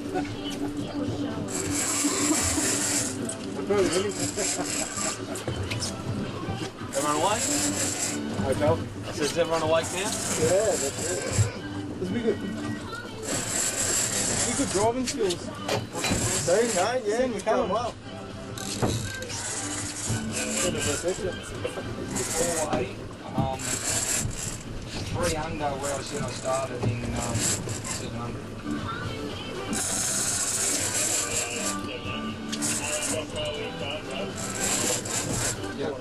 Everyone awake? Hotel. So is everyone awake now? Yeah, that's it. This will be good. Be good driving skills. So, no, yeah, you're coming well. 480, 3 under where I said I started in 700. Yeah.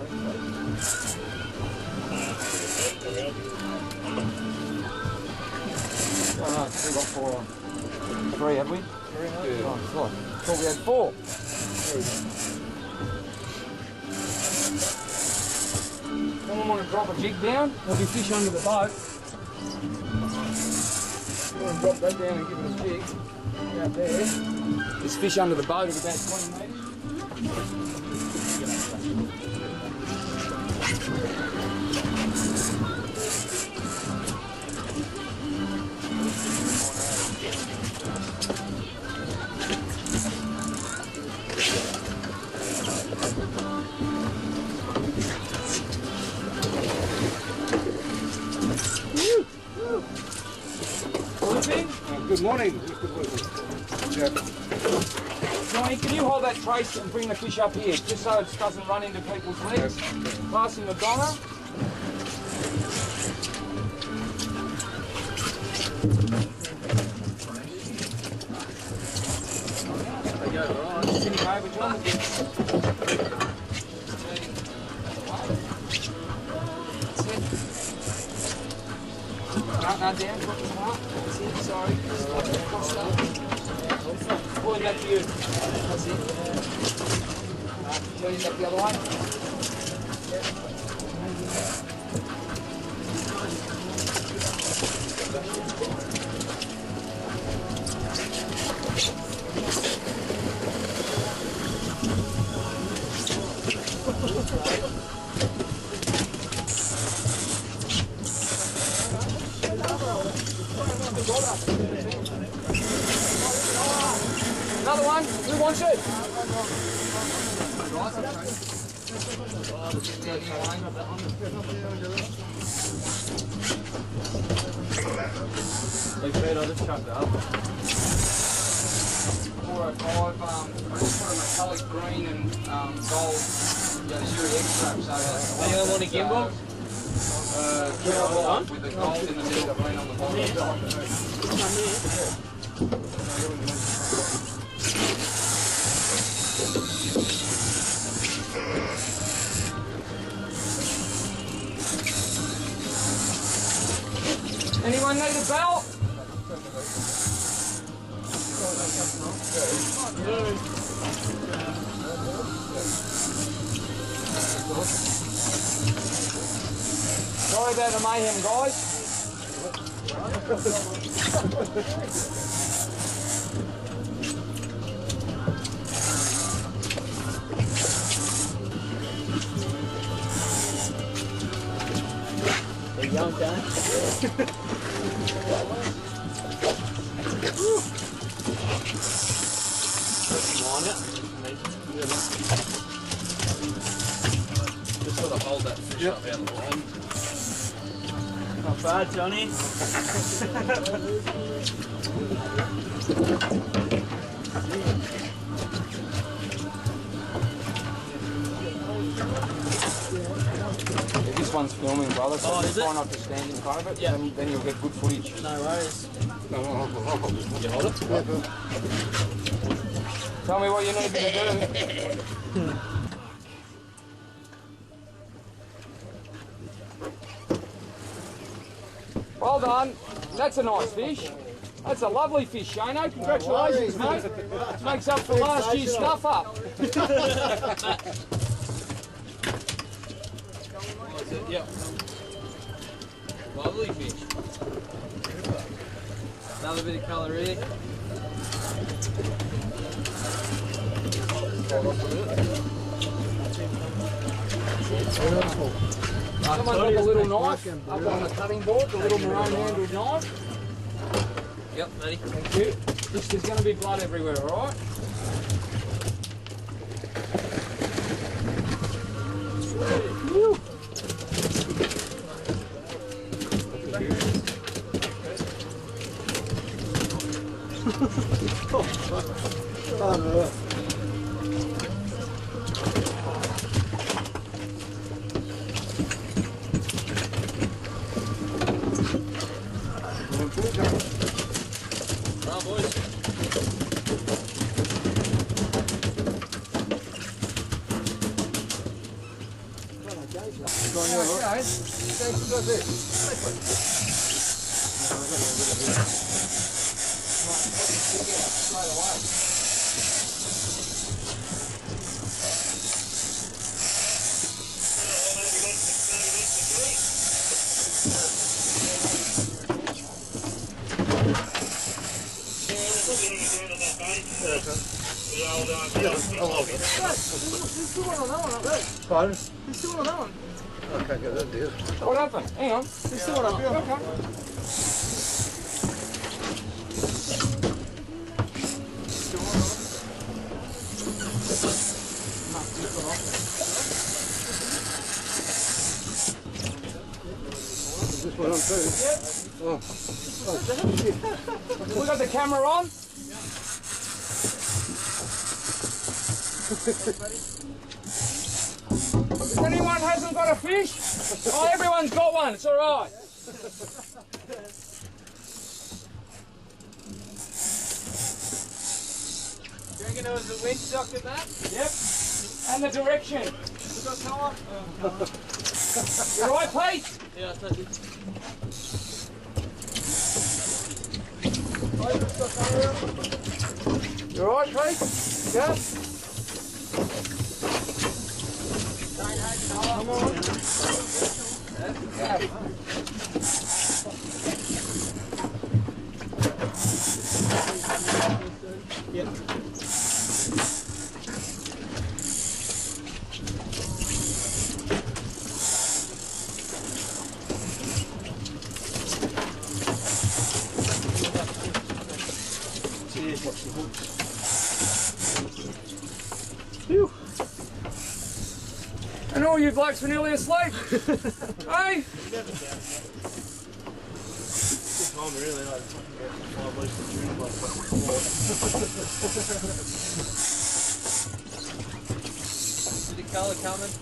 Oh no, we got 4 on. 3 had we? 3 on? Yeah. Oh, God. Thought we had 4. Someone want to drop a jig down? There'll be fish under the boat. You want to drop that down and give it a jig out there. There's fish under the boat at about 20 metres. Good morning. Johnny, can you hold that trace and bring the fish up here, just so it doesn't run into people's legs? Passing the Donna. There you go, right. Sitting over, John. No, down, put them up. That's it, sorry. Cross that. Pulling back to you. That's it. Turning back the other way. Another one. Who wants it? They said I just chucked it up. 405, I just put a metallic green and gold Yashiri extract. So Anyone want a gimbal? with the gold in the middle, green on the bottom. Anyone need a belt? Sorry about the mayhem, guys. A young guy. Just sort of hold that fish up out the bottom. Not bad, Johnny. This one's filming, brother, so is try it? not to stand in front of it, Yeah. then you'll get good footage. No worries. You hold it? Tell me what you need me to do. Well done. That's a nice fish. That's a lovely fish, Shano. Congratulations, mate. Makes up for last year's stuff up. That's it, yep. Lovely fish. Another bit of colour here. Someone got a little knife up on the cutting board, the little maroon handled knife. Yep, ready. Thank you. There's going to be blood everywhere, alright? Pardon? There's still one on that one. I can't get that deal. What happened? Hang on. There's still one up here. Okay. This one on too? Yep. Oh. We got the camera on? If anyone hasn't got a fish, oh, everyone's got one, it's alright. You reckon there was a wind shock in that? Yep, and the direction. You got power? You alright, Pete? Yeah, that's it. You alright, Pete? Yeah? Come on. Yeah. Yeah. Cheers, watch the hooks. Phew. And all you blokes were nearly asleep. Hey? This time really, I fucking get 5 weeks of June like fucking Is the colour coming?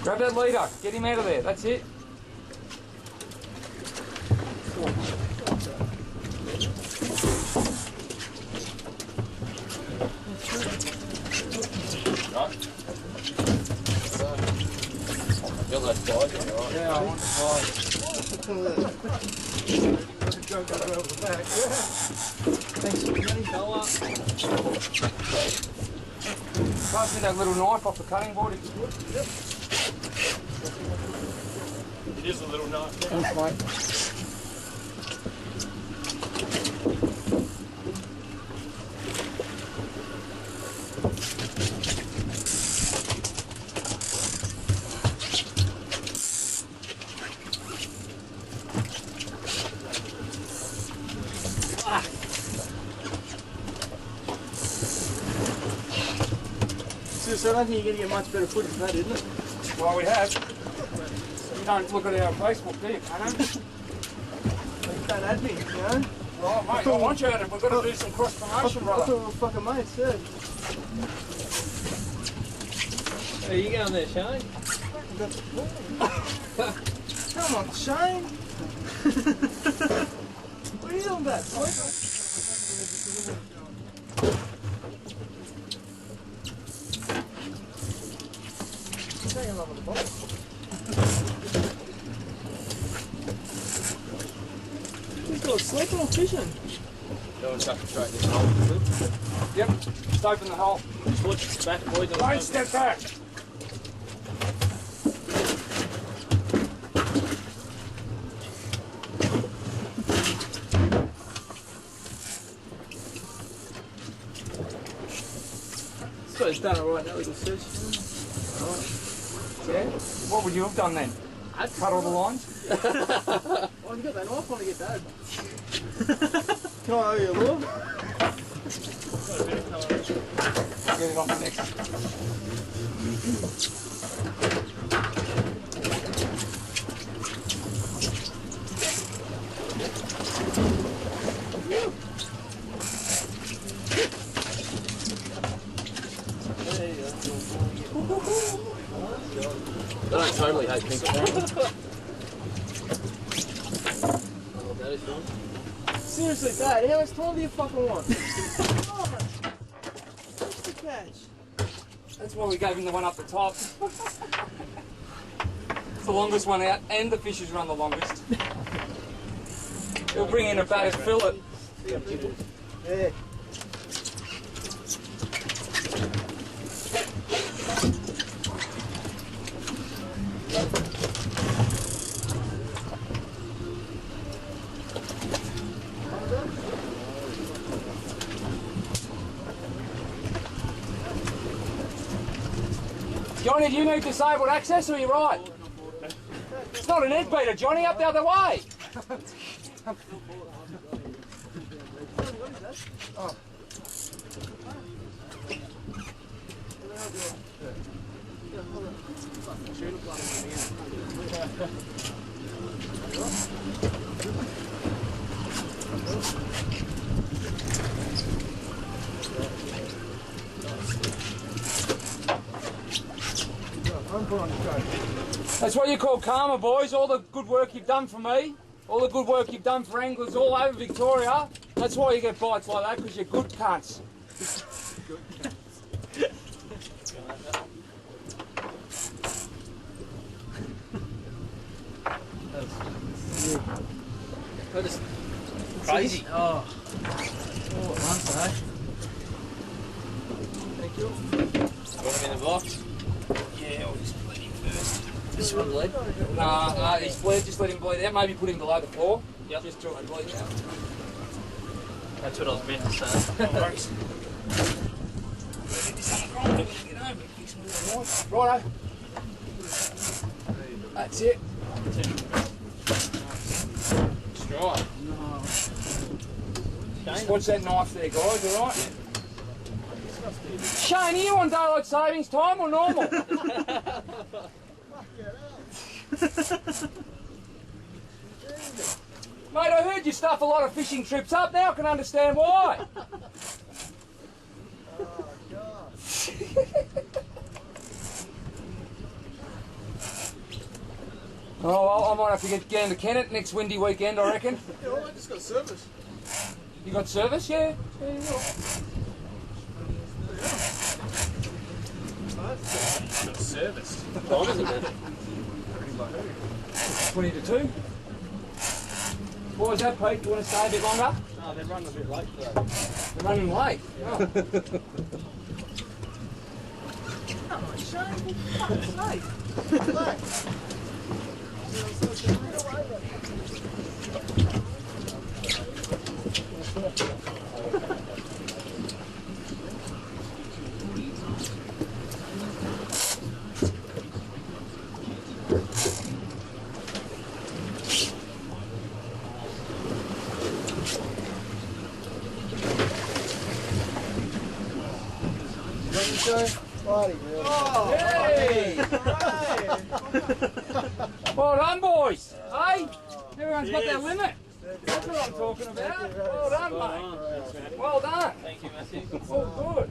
Grab that leader, get him out of there, that's it. Feel that slide, alright. Yeah, I want to slide. Thanks for the colour. Pass me that little knife off the cutting board if you would. Yep. It is a little knife. Thanks, mate. So I don't think you're going to get much better footage than that, isn't it? Well, we have. You don't look at our Facebook, do you, Adam? Like that admin, you know? Oh, mate, I want you at it. We've got to do some cross promotion, I brother. thought we were fucking mates, yeah. Where are you going there, Shane? Come on, Shane. What are you doing about, boy? Hang on over the box. He's got sleeping or fishing. Go and chuck it straight in this hole. Yep, just open the hole. Just look back, boys. Don't step back. So he's done it right now, little fish. Yeah? What would you have done then? I'd Cut all the lines? Oh, you got that knife on to get that. Can I owe you a lure? Get it off the next. I don't totally hate pink salmon. Seriously, Dad, how much time do you fucking want? Come on. What's the catch? That's why we gave him the one up the top. It's the longest one out, and the fish has run the longest. We'll bring in a battered fillet. Yeah. Johnny, do you need disabled access or are you right? It's not an egg beater, Johnny, up the other way. That's what you call karma, boys. All the good work you've done for me, all the good work you've done for anglers all over Victoria. That's why you get bites like that, because you're good cunts. That is crazy. Oh, once, eh? Thank you. Put him in the box. Yeah, I'll just bleed him first. This one bleed? Nah, he's bled, just let him bleed out. Maybe put him below the floor. Yep. Just till they bleed out. That's what I was meant to say. No worries. Righto. That's it. Strike. Just watch that knife there, guys, alright? Shane, are you on daylight savings time or normal? Mate, I heard you stuff a lot of fishing trips up. Now I can understand why. Oh, well, I might have to get down to Kennett next windy weekend, I reckon. Yeah, well, I just got service. You got service? Yeah. Yeah, you will. Got service. What time is it then? 20 to 2. What was that, Pete? Do you want to stay a bit longer? No, they're running a bit late today. They're running late. Oh. Come on, Shane. Fuck's sake. Relax. Bloody hell. Oh, Hey! hooray. Well done, boys. Hey? Everyone's got their limit. That's what I'm talking about. Well done, mate. Well done. Thank you, Matthew. It's all good.